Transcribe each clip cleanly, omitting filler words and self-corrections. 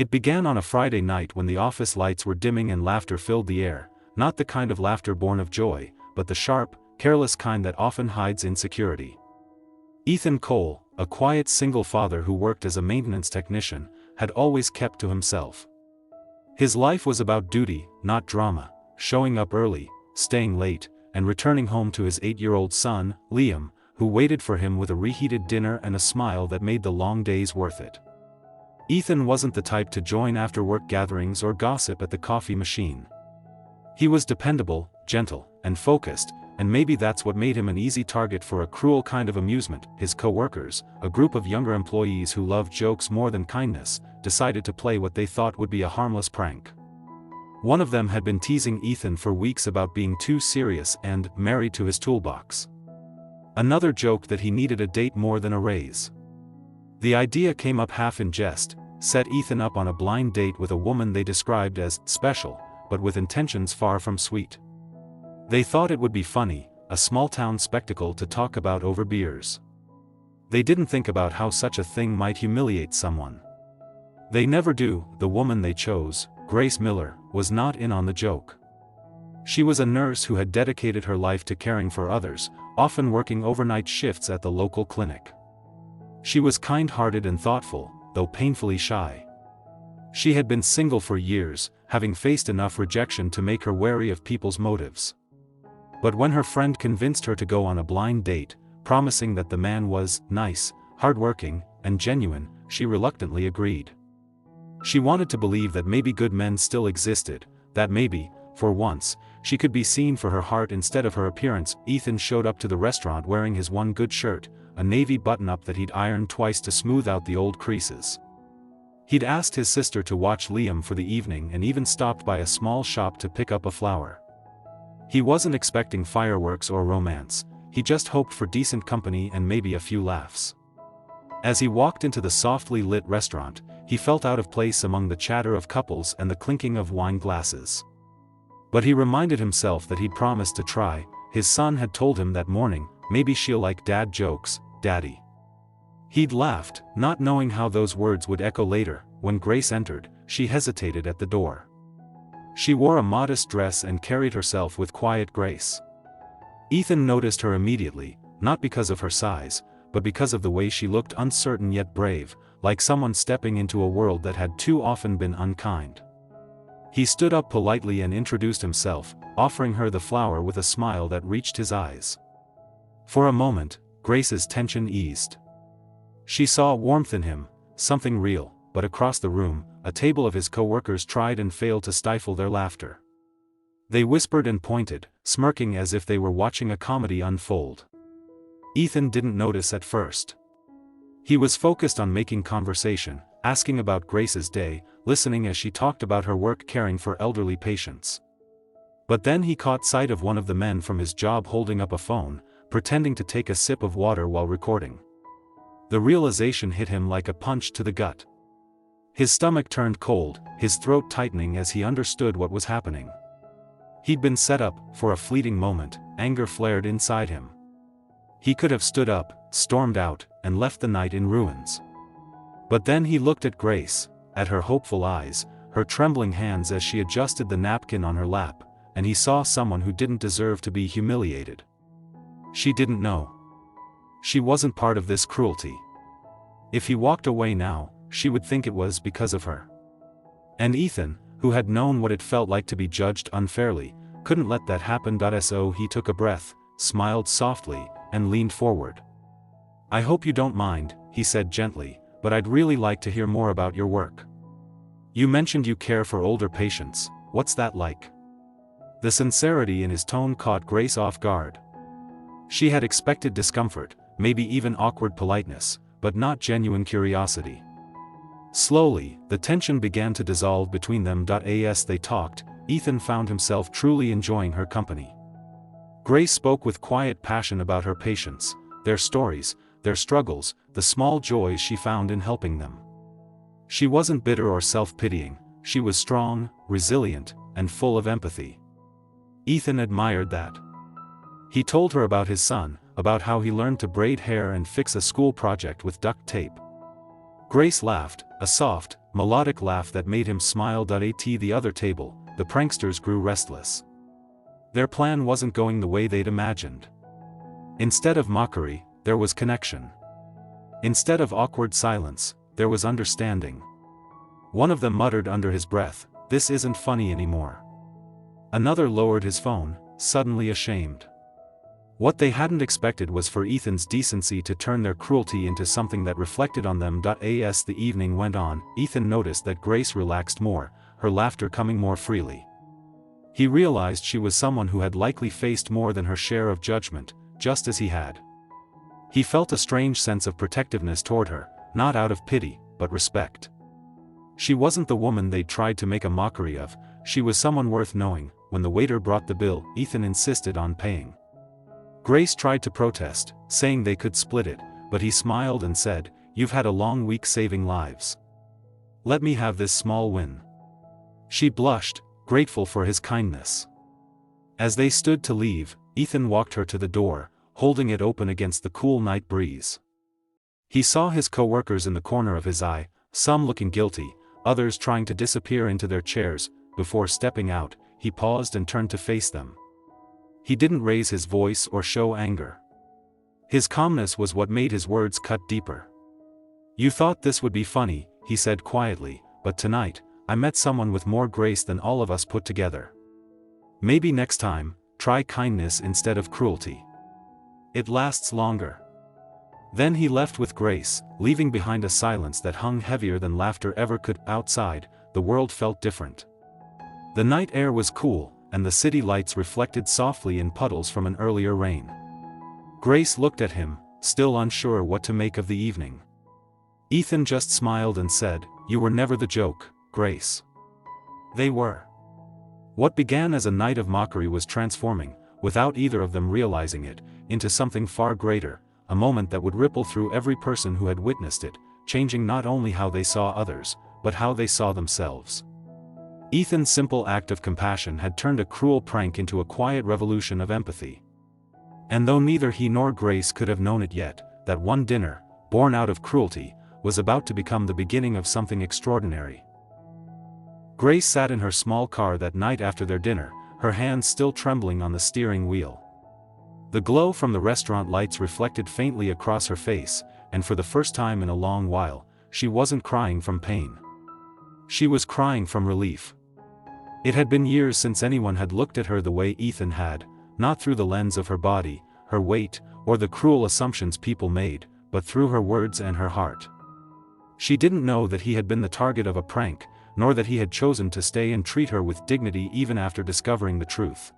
It began on a Friday night when the office lights were dimming and laughter filled the air, not the kind of laughter born of joy, but the sharp, careless kind that often hides insecurity. Ethan Cole, a quiet single father who worked as a maintenance technician, had always kept to himself. His life was about duty, not drama, showing up early, staying late, and returning home to his 8-year-old son, Liam, who waited for him with a reheated dinner and a smile that made the long days worth it. Ethan wasn't the type to join after-work gatherings or gossip at the coffee machine. He was dependable, gentle, and focused, and maybe that's what made him an easy target for a cruel kind of amusement. His coworkers, a group of younger employees who loved jokes more than kindness, decided to play what they thought would be a harmless prank. One of them had been teasing Ethan for weeks about being too serious and married to his toolbox. Another joked that he needed a date more than a raise. The idea came up half in jest, set Ethan up on a blind date with a woman they described as special, but with intentions far from sweet. They thought it would be funny, a small-town spectacle to talk about over beers. They didn't think about how such a thing might humiliate someone. They never do. The woman they chose, Grace Miller, was not in on the joke. She was a nurse who had dedicated her life to caring for others, often working overnight shifts at the local clinic. She was kind-hearted and thoughtful, though painfully shy. She had been single for years, having faced enough rejection to make her wary of people's motives. But when her friend convinced her to go on a blind date, promising that the man was nice, hardworking, and genuine, she reluctantly agreed. She wanted to believe that maybe good men still existed, that maybe, for once, she could be seen for her heart instead of her appearance. Ethan showed up to the restaurant wearing his one good shirt, a navy button-up that he'd ironed twice to smooth out the old creases. He'd asked his sister to watch Liam for the evening and even stopped by a small shop to pick up a flower. He wasn't expecting fireworks or romance, he just hoped for decent company and maybe a few laughs. As he walked into the softly lit restaurant, he felt out of place among the chatter of couples and the clinking of wine glasses. But he reminded himself that he'd promised to try. His son had told him that morning, maybe she'll like dad jokes, Daddy. He'd laughed, not knowing how those words would echo later. When Grace entered, she hesitated at the door. She wore a modest dress and carried herself with quiet grace. Ethan noticed her immediately, not because of her size, but because of the way she looked, uncertain yet brave, like someone stepping into a world that had too often been unkind. He stood up politely and introduced himself, offering her the flower with a smile that reached his eyes. For a moment, Grace's tension eased. She saw warmth in him, something real, but across the room, a table of his coworkers tried and failed to stifle their laughter. They whispered and pointed, smirking as if they were watching a comedy unfold. Ethan didn't notice at first. He was focused on making conversation, asking about Grace's day, listening as she talked about her work caring for elderly patients. But then he caught sight of one of the men from his job holding up a phone, pretending to take a sip of water while recording. The realization hit him like a punch to the gut. His stomach turned cold, his throat tightening as he understood what was happening. He'd been set up. For a fleeting moment, anger flared inside him. He could have stood up, stormed out, and left the night in ruins. But then he looked at Grace, at her hopeful eyes, her trembling hands as she adjusted the napkin on her lap, and he saw someone who didn't deserve to be humiliated. She didn't know. She wasn't part of this cruelty. If he walked away now, she would think it was because of her. And Ethan, who had known what it felt like to be judged unfairly, couldn't let that happen. So he took a breath, smiled softly, and leaned forward. "I hope you don't mind," he said gently, "but I'd really like to hear more about your work. You mentioned you care for older patients. What's that like?" The sincerity in his tone caught Grace off guard. She had expected discomfort, maybe even awkward politeness, but not genuine curiosity. Slowly, the tension began to dissolve between them. As they talked, Ethan found himself truly enjoying her company. Grace spoke with quiet passion about her patients, their stories, their struggles, the small joys she found in helping them. She wasn't bitter or self-pitying, she was strong, resilient, and full of empathy. Ethan admired that. He told her about his son, about how he learned to braid hair and fix a school project with duct tape. Grace laughed, a soft, melodic laugh that made him smile. At the other table, the pranksters grew restless. Their plan wasn't going the way they'd imagined. Instead of mockery, there was connection. Instead of awkward silence, there was understanding. One of them muttered under his breath, "This isn't funny anymore." Another lowered his phone, suddenly ashamed. What they hadn't expected was for Ethan's decency to turn their cruelty into something that reflected on them. As the evening went on, Ethan noticed that Grace relaxed more, her laughter coming more freely. He realized she was someone who had likely faced more than her share of judgment, just as he had. He felt a strange sense of protectiveness toward her, not out of pity, but respect. She wasn't the woman they'd tried to make a mockery of, she was someone worth knowing. When the waiter brought the bill, Ethan insisted on paying. Grace tried to protest, saying they could split it, but he smiled and said, "You've had a long week saving lives. Let me have this small win." She blushed, grateful for his kindness. As they stood to leave, Ethan walked her to the door, holding it open against the cool night breeze. He saw his coworkers in the corner of his eye, some looking guilty, others trying to disappear into their chairs. Before stepping out, he paused and turned to face them. He didn't raise his voice or show anger. His calmness was what made his words cut deeper. "You thought this would be funny," he said quietly, "but tonight, I met someone with more grace than all of us put together. Maybe next time, try kindness instead of cruelty. It lasts longer." Then he left with Grace, leaving behind a silence that hung heavier than laughter ever could. Outside, the world felt different. The night air was cool, and the city lights reflected softly in puddles from an earlier rain. Grace looked at him, still unsure what to make of the evening. Ethan just smiled and said, "You were never the joke, Grace." They were. What began as a night of mockery was transforming, without either of them realizing it, into something far greater, a moment that would ripple through every person who had witnessed it, changing not only how they saw others, but how they saw themselves. Ethan's simple act of compassion had turned a cruel prank into a quiet revolution of empathy. And though neither he nor Grace could have known it yet, that one dinner, born out of cruelty, was about to become the beginning of something extraordinary. Grace sat in her small car that night after their dinner, her hands still trembling on the steering wheel. The glow from the restaurant lights reflected faintly across her face, and for the first time in a long while, she wasn't crying from pain. She was crying from relief. It had been years since anyone had looked at her the way Ethan had, not through the lens of her body, her weight, or the cruel assumptions people made, but through her words and her heart. She didn't know that he had been the target of a prank, nor that he had chosen to stay and treat her with dignity even after discovering the truth.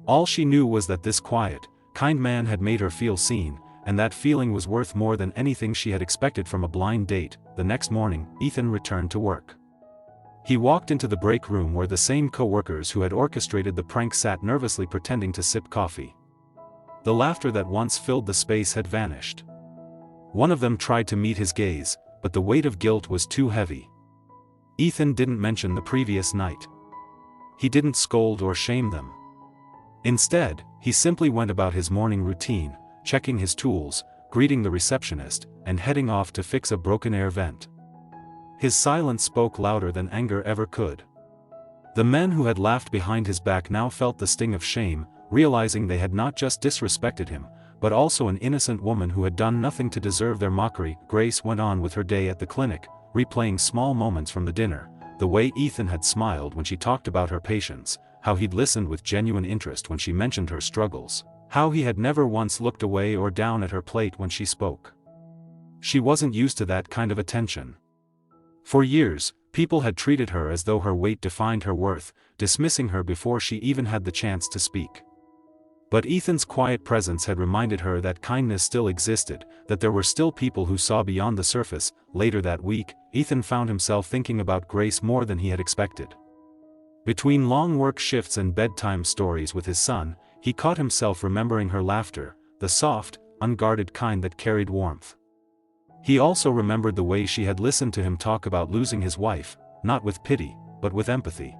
All she knew was that this quiet, kind man had made her feel seen, and that feeling was worth more than anything she had expected from a blind date. The next morning, Ethan returned to work. He walked into the break room where the same co-workers who had orchestrated the prank sat nervously pretending to sip coffee. The laughter that once filled the space had vanished. One of them tried to meet his gaze, but the weight of guilt was too heavy. Ethan didn't mention the previous night. He didn't scold or shame them. Instead, he simply went about his morning routine, checking his tools, greeting the receptionist, and heading off to fix a broken air vent. His silence spoke louder than anger ever could. The men who had laughed behind his back now felt the sting of shame, realizing they had not just disrespected him, but also an innocent woman who had done nothing to deserve their mockery. Grace went on with her day at the clinic, replaying small moments from the dinner, the way Ethan had smiled when she talked about her patients, how he'd listened with genuine interest when she mentioned her struggles, how he had never once looked away or down at her plate when she spoke. She wasn't used to that kind of attention. For years, people had treated her as though her weight defined her worth, dismissing her before she even had the chance to speak. But Ethan's quiet presence had reminded her that kindness still existed, that there were still people who saw beyond the surface. Later that week, Ethan found himself thinking about Grace more than he had expected. Between long work shifts and bedtime stories with his son, he caught himself remembering her laughter, the soft, unguarded kind that carried warmth. He also remembered the way she had listened to him talk about losing his wife, not with pity, but with empathy.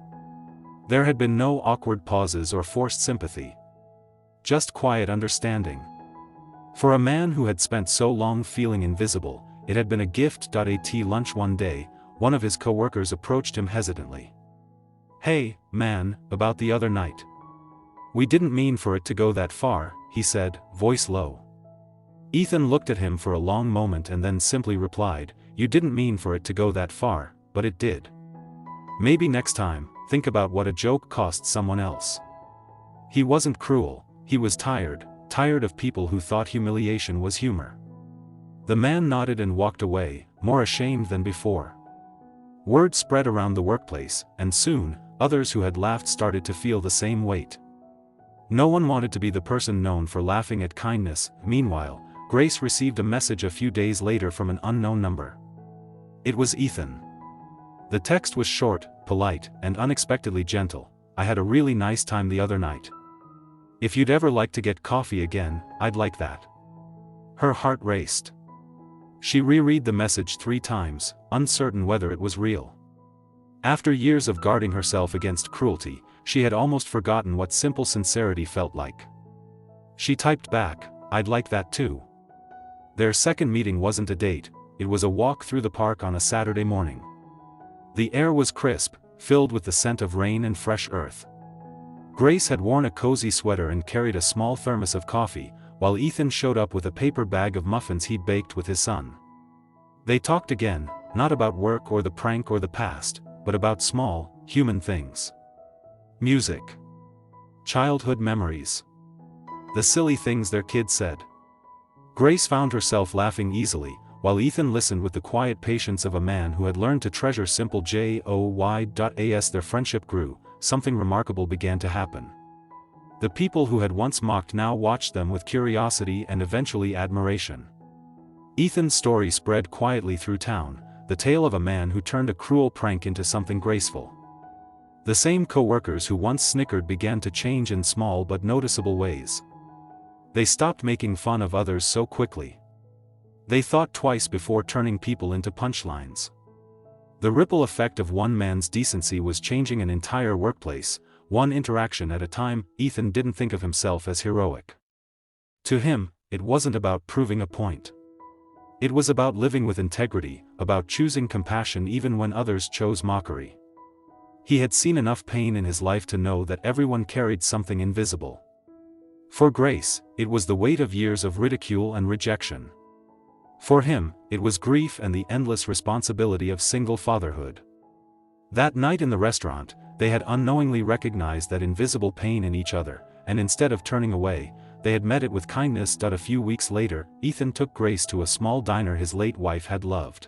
There had been no awkward pauses or forced sympathy. Just quiet understanding. For a man who had spent so long feeling invisible, it had been a gift. At lunch one day, one of his coworkers approached him hesitantly. "Hey, man, about the other night. We didn't mean for it to go that far," he said, voice low. Ethan looked at him for a long moment and then simply replied, "You didn't mean for it to go that far, but it did. Maybe next time, think about what a joke cost someone else." He wasn't cruel, he was tired of people who thought humiliation was humor. The man nodded and walked away, more ashamed than before. Word spread around the workplace, and soon, others who had laughed started to feel the same weight. No one wanted to be the person known for laughing at kindness. Meanwhile, Grace received a message a few days later from an unknown number. It was Ethan. The text was short, polite, and unexpectedly gentle. "I had a really nice time the other night. If you'd ever like to get coffee again, I'd like that." Her heart raced. She reread the message 3 times, uncertain whether it was real. After years of guarding herself against cruelty, she had almost forgotten what simple sincerity felt like. She typed back, "I'd like that too." Their second meeting wasn't a date, it was a walk through the park on a Saturday morning. The air was crisp, filled with the scent of rain and fresh earth. Grace had worn a cozy sweater and carried a small thermos of coffee, while Ethan showed up with a paper bag of muffins he'd baked with his son. They talked again, not about work or the prank or the past, but about small, human things. Music. Childhood memories. The silly things their kids said. Grace found herself laughing easily, while Ethan listened with the quiet patience of a man who had learned to treasure simple joy. As their friendship grew, something remarkable began to happen. The people who had once mocked now watched them with curiosity and eventually admiration. Ethan's story spread quietly through town, the tale of a man who turned a cruel prank into something graceful. The same coworkers who once snickered began to change in small but noticeable ways. They stopped making fun of others so quickly. They thought twice before turning people into punchlines. The ripple effect of one man's decency was changing an entire workplace, one interaction at a time. Ethan didn't think of himself as heroic. To him, it wasn't about proving a point. It was about living with integrity, about choosing compassion even when others chose mockery. He had seen enough pain in his life to know that everyone carried something invisible. For Grace, it was the weight of years of ridicule and rejection. For him, it was grief and the endless responsibility of single fatherhood. That night in the restaurant, they had unknowingly recognized that invisible pain in each other, and instead of turning away, they had met it with kindness. A few weeks later, Ethan took Grace to a small diner his late wife had loved.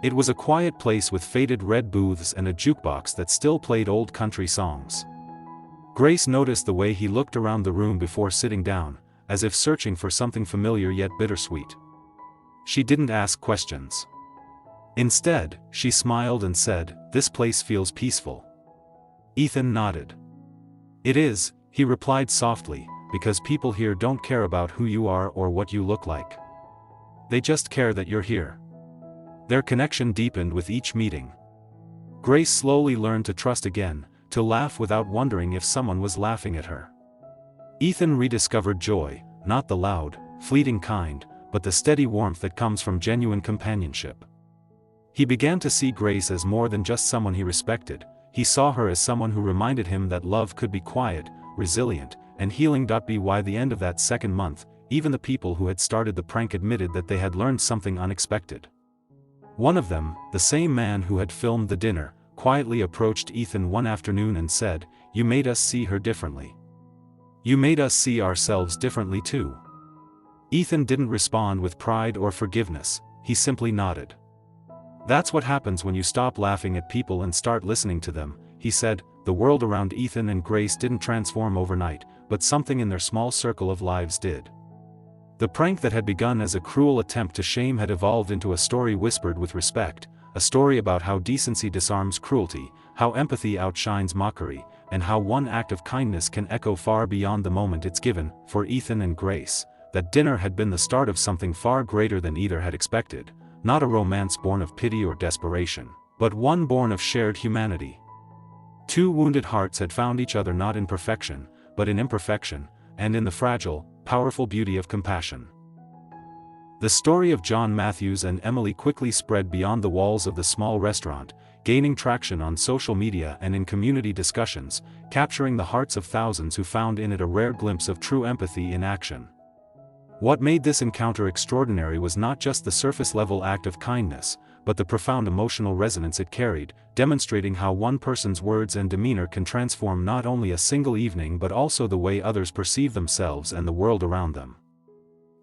It was a quiet place with faded red booths and a jukebox that still played old country songs. Grace noticed the way he looked around the room before sitting down, as if searching for something familiar yet bittersweet. She didn't ask questions. Instead, she smiled and said, "This place feels peaceful." Ethan nodded. "It is," he replied softly, "because people here don't care about who you are or what you look like. They just care that you're here." Their connection deepened with each meeting. Grace slowly learned to trust again, to laugh without wondering if someone was laughing at her. Ethan rediscovered joy, not the loud, fleeting kind, but the steady warmth that comes from genuine companionship. He began to see Grace as more than just someone he respected. He saw her as someone who reminded him that love could be quiet, resilient, and healing. By the end of that second month, even the people who had started the prank admitted that they had learned something unexpected. One of them, the same man who had filmed the dinner, quietly approached Ethan one afternoon and said, "You made us see her differently. You made us see ourselves differently too." Ethan didn't respond with pride or forgiveness, he simply nodded. "That's what happens when you stop laughing at people and start listening to them," he said. The world around Ethan and Grace didn't transform overnight, but something in their small circle of lives did. The prank that had begun as a cruel attempt to shame had evolved into a story whispered with respect, a story about how decency disarms cruelty, how empathy outshines mockery, and how one act of kindness can echo far beyond the moment it's given. For Ethan and Grace, that dinner had been the start of something far greater than either had expected, not a romance born of pity or desperation, but one born of shared humanity. Two wounded hearts had found each other not in perfection, but in imperfection, and in the fragile, powerful beauty of compassion. The story of John Matthews and Emily quickly spread beyond the walls of the small restaurant, gaining traction on social media and in community discussions, capturing the hearts of thousands who found in it a rare glimpse of true empathy in action. What made this encounter extraordinary was not just the surface-level act of kindness, but the profound emotional resonance it carried, demonstrating how one person's words and demeanor can transform not only a single evening but also the way others perceive themselves and the world around them.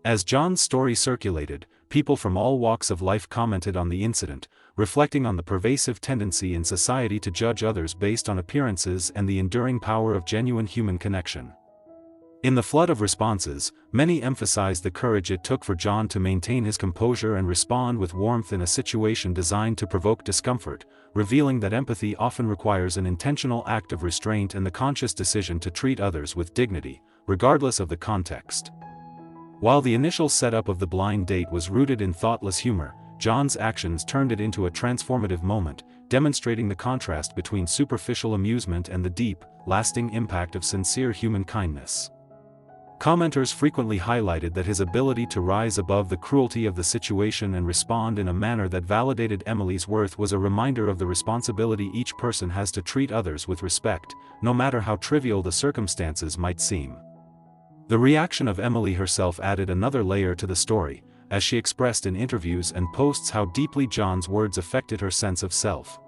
As John's story circulated, people from all walks of life commented on the incident, reflecting on the pervasive tendency in society to judge others based on appearances and the enduring power of genuine human connection. In the flood of responses, many emphasized the courage it took for John to maintain his composure and respond with warmth in a situation designed to provoke discomfort, revealing that empathy often requires an intentional act of restraint and the conscious decision to treat others with dignity, regardless of the context. While the initial setup of the blind date was rooted in thoughtless humor, John's actions turned it into a transformative moment, demonstrating the contrast between superficial amusement and the deep, lasting impact of sincere human kindness. Commenters frequently highlighted that his ability to rise above the cruelty of the situation and respond in a manner that validated Emily's worth was a reminder of the responsibility each person has to treat others with respect, no matter how trivial the circumstances might seem. The reaction of Emily herself added another layer to the story, as she expressed in interviews and posts how deeply John's words affected her sense of self.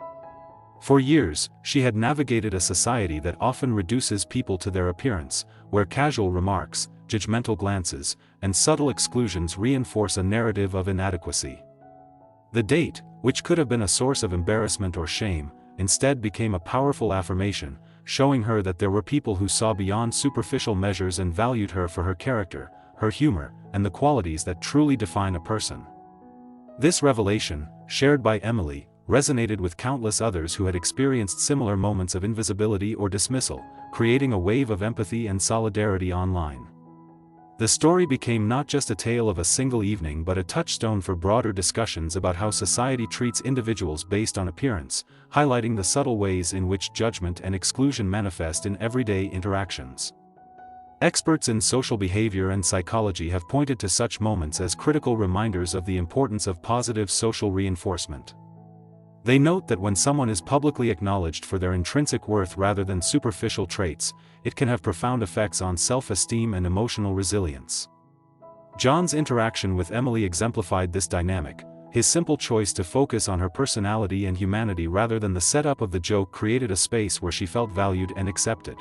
For years, she had navigated a society that often reduces people to their appearance, where casual remarks, judgmental glances, and subtle exclusions reinforce a narrative of inadequacy. The date, which could have been a source of embarrassment or shame, instead became a powerful affirmation, showing her that there were people who saw beyond superficial measures and valued her for her character, her humor, and the qualities that truly define a person. This revelation, shared by Emily, resonated with countless others who had experienced similar moments of invisibility or dismissal, creating a wave of empathy and solidarity online. The story became not just a tale of a single evening but a touchstone for broader discussions about how society treats individuals based on appearance, highlighting the subtle ways in which judgment and exclusion manifest in everyday interactions. Experts in social behavior and psychology have pointed to such moments as critical reminders of the importance of positive social reinforcement. They note that when someone is publicly acknowledged for their intrinsic worth rather than superficial traits, it can have profound effects on self-esteem and emotional resilience. John's interaction with Emily exemplified this dynamic. His simple choice to focus on her personality and humanity rather than the setup of the joke created a space where she felt valued and accepted.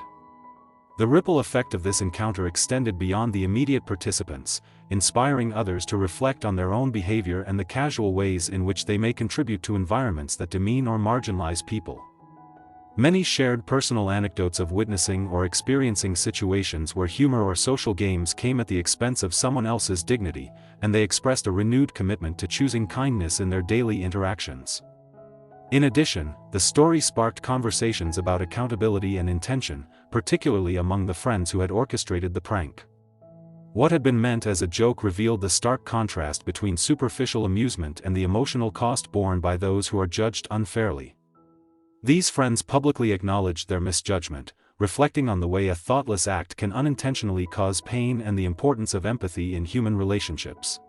The ripple effect of this encounter extended beyond the immediate participants, inspiring others to reflect on their own behavior and the casual ways in which they may contribute to environments that demean or marginalize people. Many shared personal anecdotes of witnessing or experiencing situations where humor or social games came at the expense of someone else's dignity, and they expressed a renewed commitment to choosing kindness in their daily interactions. In addition, the story sparked conversations about accountability and intention, particularly among the friends who had orchestrated the prank. What had been meant as a joke revealed the stark contrast between superficial amusement and the emotional cost borne by those who are judged unfairly. These friends publicly acknowledged their misjudgment, reflecting on the way a thoughtless act can unintentionally cause pain and the importance of empathy in human relationships.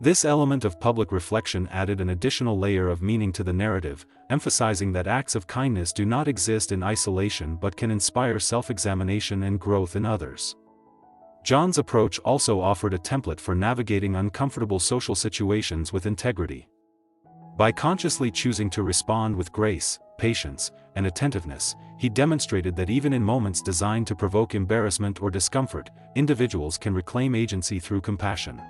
This element of public reflection added an additional layer of meaning to the narrative, emphasizing that acts of kindness do not exist in isolation but can inspire self-examination and growth in others. John's approach also offered a template for navigating uncomfortable social situations with integrity. By consciously choosing to respond with grace, patience, and attentiveness, he demonstrated that even in moments designed to provoke embarrassment or discomfort, individuals can reclaim agency through compassion.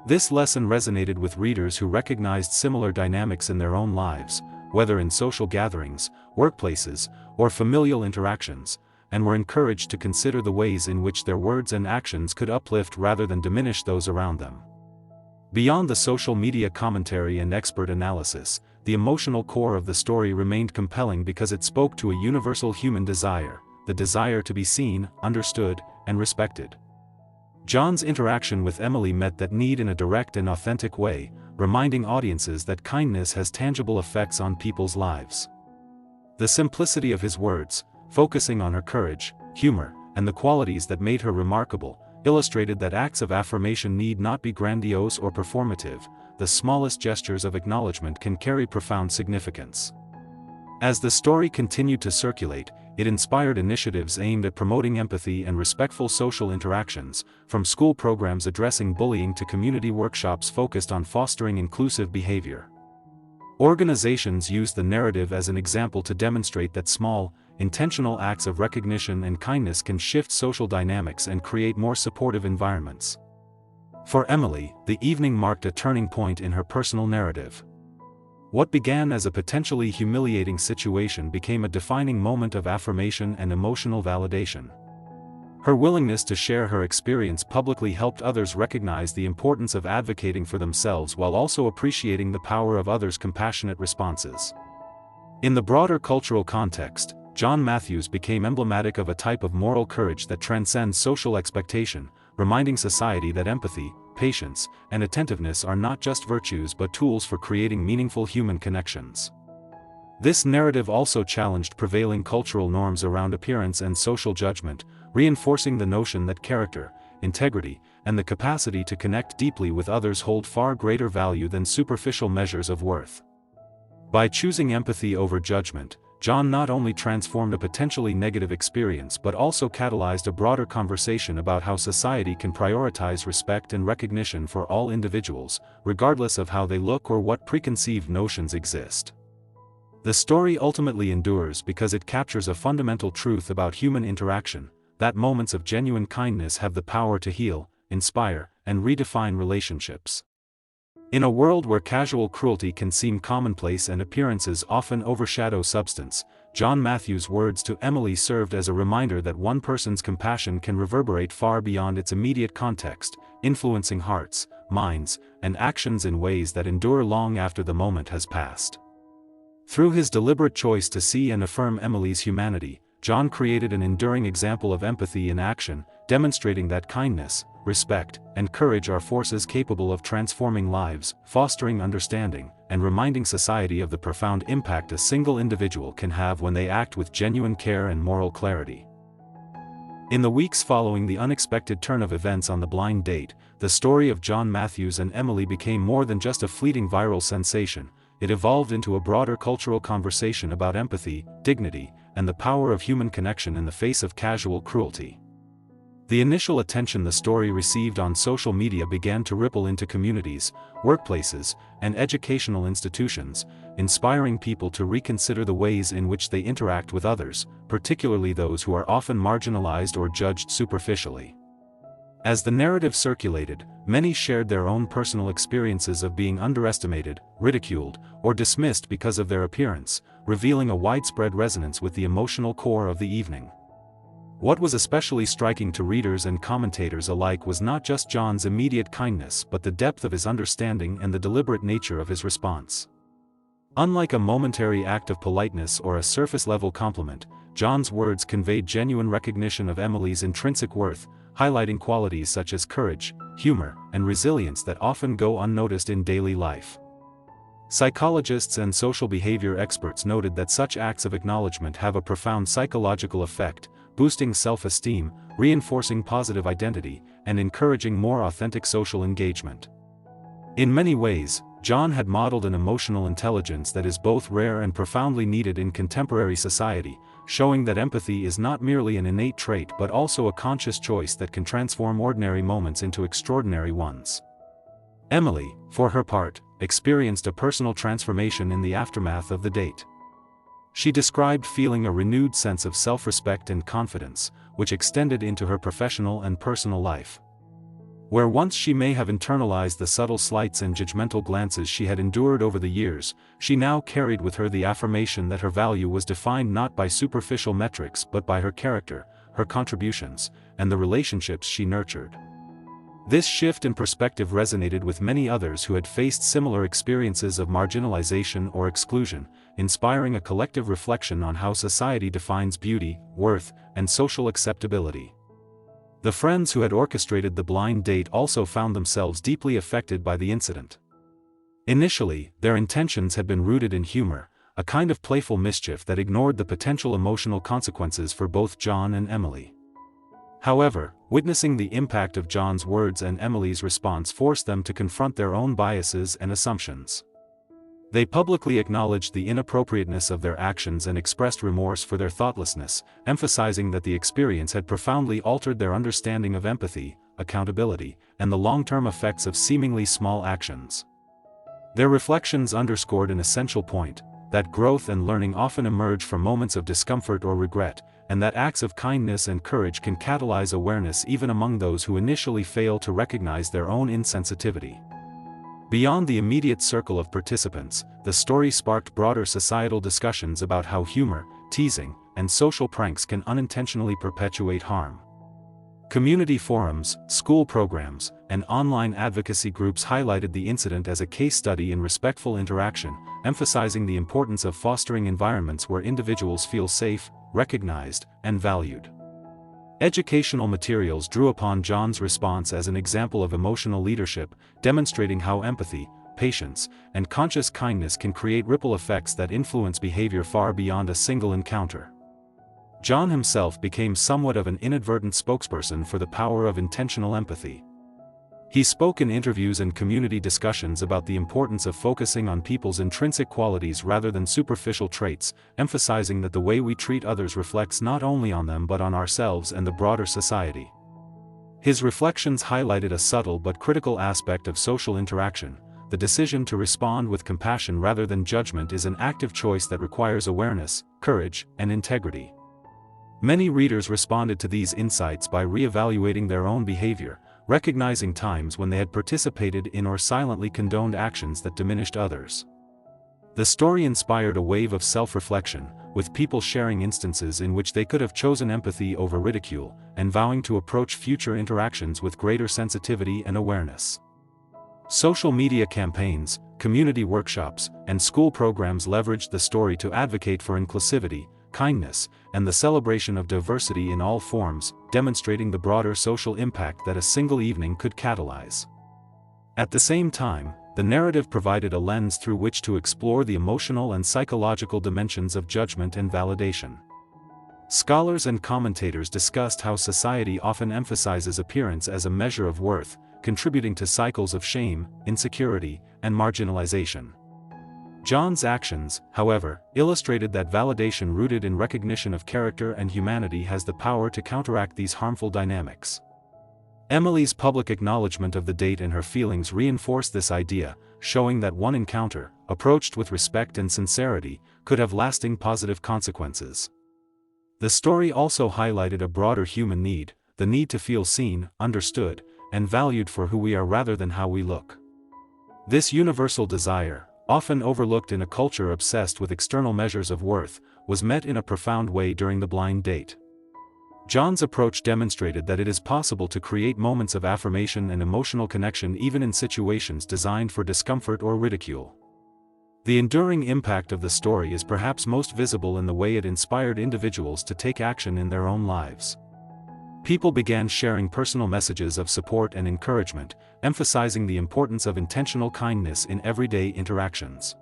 This lesson resonated with readers who recognized similar dynamics in their own lives, whether in social gatherings, workplaces, or familial interactions, and were encouraged to consider the ways in which their words and actions could uplift rather than diminish those around them. Beyond the social media commentary and expert analysis, the emotional core of the story remained compelling because it spoke to a universal human desire, the desire to be seen, understood, and respected. John's interaction with Emily met that need in a direct and authentic way, reminding audiences that kindness has tangible effects on people's lives. The simplicity of his words, focusing on her courage, humor, and the qualities that made her remarkable, illustrated that acts of affirmation need not be grandiose or performative. The smallest gestures of acknowledgement can carry profound significance. As the story continued to circulate, it inspired initiatives aimed at promoting empathy and respectful social interactions, from school programs addressing bullying to community workshops focused on fostering inclusive behavior. Organizations used the narrative as an example to demonstrate that small, intentional acts of recognition and kindness can shift social dynamics and create more supportive environments. For Emily, the evening marked a turning point in her personal narrative. What began as a potentially humiliating situation became a defining moment of affirmation and emotional validation. Her willingness to share her experience publicly helped others recognize the importance of advocating for themselves while also appreciating the power of others' compassionate responses. In the broader cultural context, John Matthews became emblematic of a type of moral courage that transcends social expectation, reminding society that empathy, patience, and attentiveness are not just virtues but tools for creating meaningful human connections. This narrative also challenged prevailing cultural norms around appearance and social judgment, reinforcing the notion that character, integrity, and the capacity to connect deeply with others hold far greater value than superficial measures of worth. By choosing empathy over judgment, John not only transformed a potentially negative experience but also catalyzed a broader conversation about how society can prioritize respect and recognition for all individuals, regardless of how they look or what preconceived notions exist. The story ultimately endures because it captures a fundamental truth about human interaction, that moments of genuine kindness have the power to heal, inspire, and redefine relationships. In a world where casual cruelty can seem commonplace and appearances often overshadow substance, John Matthews' words to Emily served as a reminder that one person's compassion can reverberate far beyond its immediate context, influencing hearts, minds, and actions in ways that endure long after the moment has passed. Through his deliberate choice to see and affirm Emily's humanity, John created an enduring example of empathy in action, demonstrating that kindness, respect, and courage are forces capable of transforming lives, fostering understanding, and reminding society of the profound impact a single individual can have when they act with genuine care and moral clarity. In the weeks following the unexpected turn of events on the blind date, the story of John Matthews and Emily became more than just a fleeting viral sensation. It evolved into a broader cultural conversation about empathy, dignity, and the power of human connection in the face of casual cruelty. The initial attention the story received on social media began to ripple into communities, workplaces, and educational institutions, inspiring people to reconsider the ways in which they interact with others, particularly those who are often marginalized or judged superficially. As the narrative circulated, many shared their own personal experiences of being underestimated, ridiculed, or dismissed because of their appearance, revealing a widespread resonance with the emotional core of the evening. What was especially striking to readers and commentators alike was not just John's immediate kindness but the depth of his understanding and the deliberate nature of his response. Unlike a momentary act of politeness or a surface-level compliment, John's words conveyed genuine recognition of Emily's intrinsic worth, highlighting qualities such as courage, humor, and resilience that often go unnoticed in daily life. Psychologists and social behavior experts noted that such acts of acknowledgement have a profound psychological effect, boosting self-esteem, reinforcing positive identity, and encouraging more authentic social engagement. In many ways, John had modeled an emotional intelligence that is both rare and profoundly needed in contemporary society, showing that empathy is not merely an innate trait but also a conscious choice that can transform ordinary moments into extraordinary ones. Emily, for her part, experienced a personal transformation in the aftermath of the date. She described feeling a renewed sense of self-respect and confidence, which extended into her professional and personal life. Where once she may have internalized the subtle slights and judgmental glances she had endured over the years, she now carried with her the affirmation that her value was defined not by superficial metrics but by her character, her contributions, and the relationships she nurtured. This shift in perspective resonated with many others who had faced similar experiences of marginalization or exclusion, inspiring a collective reflection on how society defines beauty, worth, and social acceptability. The friends who had orchestrated the blind date also found themselves deeply affected by the incident. Initially, their intentions had been rooted in humor, a kind of playful mischief that ignored the potential emotional consequences for both John and Emily. However, witnessing the impact of John's words and Emily's response forced them to confront their own biases and assumptions. They publicly acknowledged the inappropriateness of their actions and expressed remorse for their thoughtlessness, emphasizing that the experience had profoundly altered their understanding of empathy, accountability, and the long-term effects of seemingly small actions. Their reflections underscored an essential point, that growth and learning often emerge from moments of discomfort or regret, and that acts of kindness and courage can catalyze awareness even among those who initially fail to recognize their own insensitivity. Beyond the immediate circle of participants, the story sparked broader societal discussions about how humor, teasing, and social pranks can unintentionally perpetuate harm. Community forums, school programs, and online advocacy groups highlighted the incident as a case study in respectful interaction, emphasizing the importance of fostering environments where individuals feel safe, recognized, and valued. Educational materials drew upon John's response as an example of emotional leadership, demonstrating how empathy, patience, and conscious kindness can create ripple effects that influence behavior far beyond a single encounter. John himself became somewhat of an inadvertent spokesperson for the power of intentional empathy. He spoke in interviews and community discussions about the importance of focusing on people's intrinsic qualities rather than superficial traits, emphasizing that the way we treat others reflects not only on them but on ourselves and the broader society. His reflections highlighted a subtle but critical aspect of social interaction. The decision to respond with compassion rather than judgment is an active choice that requires awareness, courage, and integrity. Many readers responded to these insights by re-evaluating their own behavior, recognizing times when they had participated in or silently condoned actions that diminished others. The story inspired a wave of self-reflection, with people sharing instances in which they could have chosen empathy over ridicule, and vowing to approach future interactions with greater sensitivity and awareness. Social media campaigns, community workshops, and school programs leveraged the story to advocate for inclusivity, kindness, and the celebration of diversity in all forms, demonstrating the broader social impact that a single evening could catalyze. At the same time, the narrative provided a lens through which to explore the emotional and psychological dimensions of judgment and validation. Scholars and commentators discussed how society often emphasizes appearance as a measure of worth, contributing to cycles of shame, insecurity, and marginalization. John's actions, however, illustrated that validation rooted in recognition of character and humanity has the power to counteract these harmful dynamics. Emily's public acknowledgement of the date and her feelings reinforced this idea, showing that one encounter, approached with respect and sincerity, could have lasting positive consequences. The story also highlighted a broader human need, the need to feel seen, understood, and valued for who we are rather than how we look. This universal desire, often overlooked in a culture obsessed with external measures of worth, was met in a profound way during the blind date. John's approach demonstrated that it is possible to create moments of affirmation and emotional connection even in situations designed for discomfort or ridicule. The enduring impact of the story is perhaps most visible in the way it inspired individuals to take action in their own lives. People began sharing personal messages of support and encouragement, emphasizing the importance of intentional kindness in everyday interactions.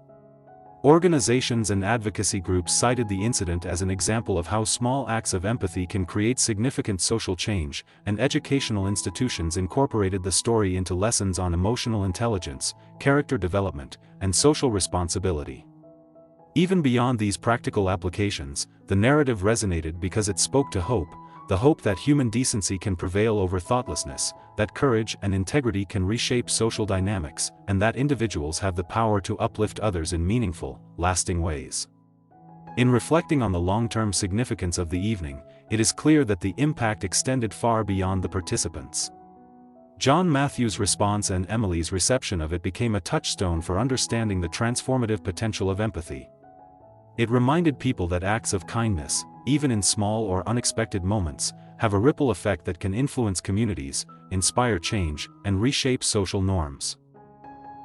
Organizations and advocacy groups cited the incident as an example of how small acts of empathy can create significant social change, and educational institutions incorporated the story into lessons on emotional intelligence, character development, and social responsibility. Even beyond these practical applications, the narrative resonated because it spoke to hope, the hope that human decency can prevail over thoughtlessness, that courage and integrity can reshape social dynamics, and that individuals have the power to uplift others in meaningful, lasting ways. In reflecting on the long-term significance of the evening, it is clear that the impact extended far beyond the participants. John Matthews' response and Emily's reception of it became a touchstone for understanding the transformative potential of empathy. It reminded people that acts of kindness, even in small or unexpected moments, have a ripple effect that can influence communities, inspire change, and reshape social norms.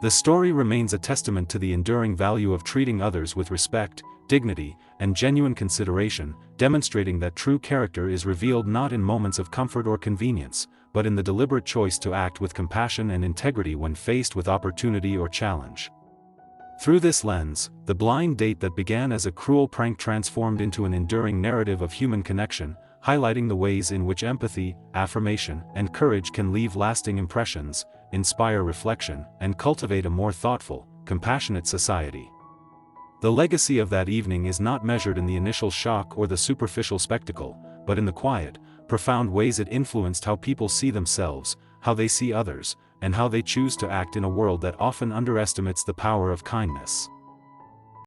The story remains a testament to the enduring value of treating others with respect, dignity, and genuine consideration, demonstrating that true character is revealed not in moments of comfort or convenience, but in the deliberate choice to act with compassion and integrity when faced with opportunity or challenge. Through this lens, the blind date that began as a cruel prank transformed into an enduring narrative of human connection, highlighting the ways in which empathy, affirmation, and courage can leave lasting impressions, inspire reflection, and cultivate a more thoughtful, compassionate society. The legacy of that evening is not measured in the initial shock or the superficial spectacle, but in the quiet, profound ways it influenced how people see themselves, how they see others, and how they choose to act in a world that often underestimates the power of kindness.